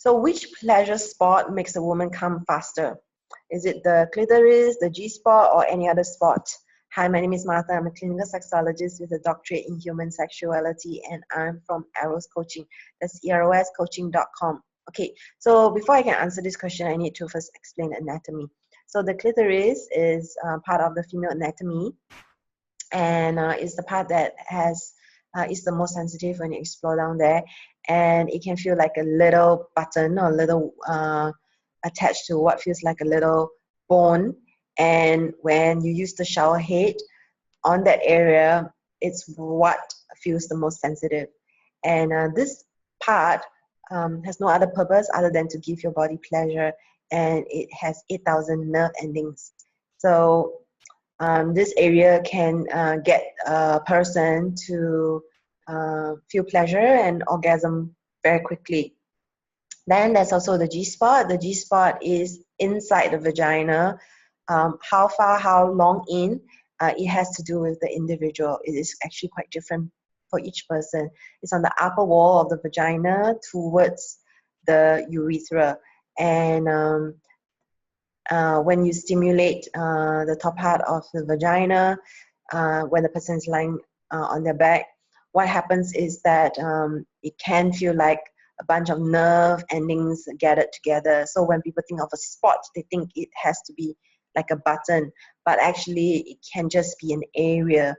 So which pleasure spot makes a woman come faster? Is it the clitoris, the G-spot, or any other spot? Hi, my name is Martha. I'm a clinical sexologist with a doctorate in human sexuality, and I'm from Eros Coaching. That's eroscoaching.com. Okay, so before I can answer this question, I need to first explain anatomy. So the clitoris is part of the female anatomy, and it's the part that is the most sensitive when you explore down there, and it can feel like a little button or a little attached to what feels like a little bone. And when you use the shower head on that area, it's what feels the most sensitive. And this part has no other purpose other than to give your body pleasure, and it has 8,000 nerve endings. So this area can get a person to feel pleasure and orgasm very quickly. Then there's also the G-spot. The G-spot is inside the vagina. How far, how long in, it has to do with the individual. It is actually quite different for each person. It's on the upper wall of the vagina towards the urethra. And when you stimulate the top part of the vagina, when the person is lying on their back, what happens is that it can feel like a bunch of nerve endings gathered together. So when people think of a spot, they think it has to be like a button, but actually it can just be an area.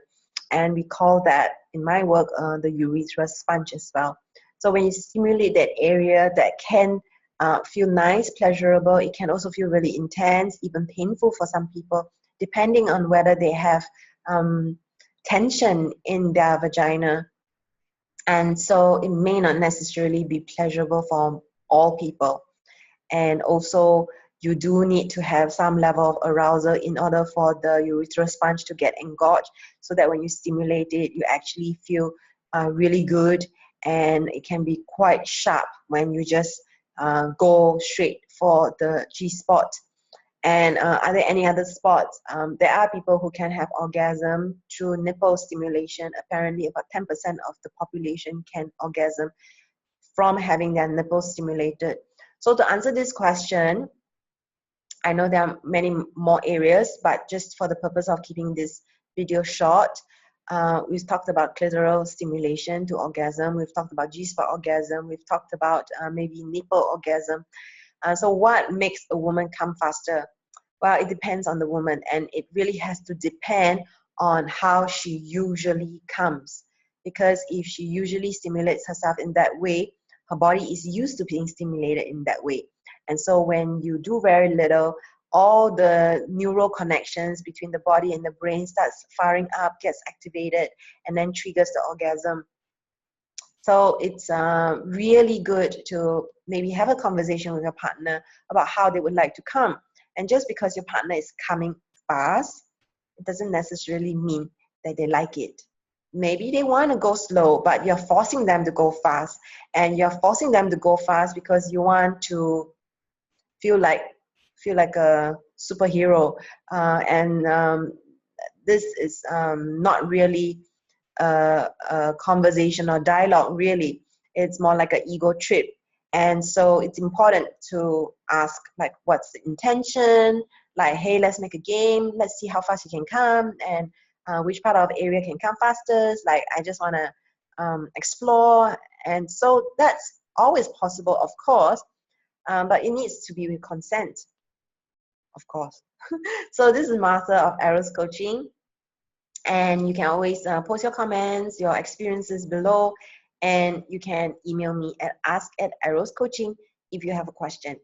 And we call that, in my work, the urethra sponge as well. So when you stimulate that area, that can feel nice, pleasurable. It can also feel really intense, even painful for some people, depending on whether they have tension in their vagina. And so it may not necessarily be pleasurable for all people. And also, you do need to have some level of arousal in order for the urethral sponge to get engorged, so that when you stimulate it, you actually feel really good. And it can be quite sharp when you just go straight for the G-spot. And are there any other spots? There are people who can have orgasm through nipple stimulation. Apparently, about 10% of the population can orgasm from having their nipples stimulated. So to answer this question, I know there are many more areas, but just for the purpose of keeping this video short, we've talked about clitoral stimulation to orgasm. We've talked about G-spot orgasm. We've talked about maybe nipple orgasm. So what makes a woman come faster? Well, it depends on the woman, and it really has to depend on how she usually comes. Because if she usually stimulates herself in that way, her body is used to being stimulated in that way. And so when you do very little, all the neural connections between the body and the brain starts firing up, gets activated, and then triggers the orgasm. So it's really good to maybe have a conversation with your partner about how they would like to come. And just because your partner is coming fast, it doesn't necessarily mean that they like it. Maybe they want to go slow, but you're forcing them to go fast. And you're forcing them to go fast because you want to feel like a superhero. This is not really a conversation or dialogue, really. It's more like an ego trip. And so it's important to ask, like, what's the intention? Like, hey, let's make a game. Let's see how fast you can come, and which part of the area can come fastest. Like, I just want to explore. And so that's always possible, of course, but it needs to be with consent, of course. So this is Martha of Eros Coaching. And you can always post your comments, your experiences below, and you can email me at ask@eroscoaching if you have a question.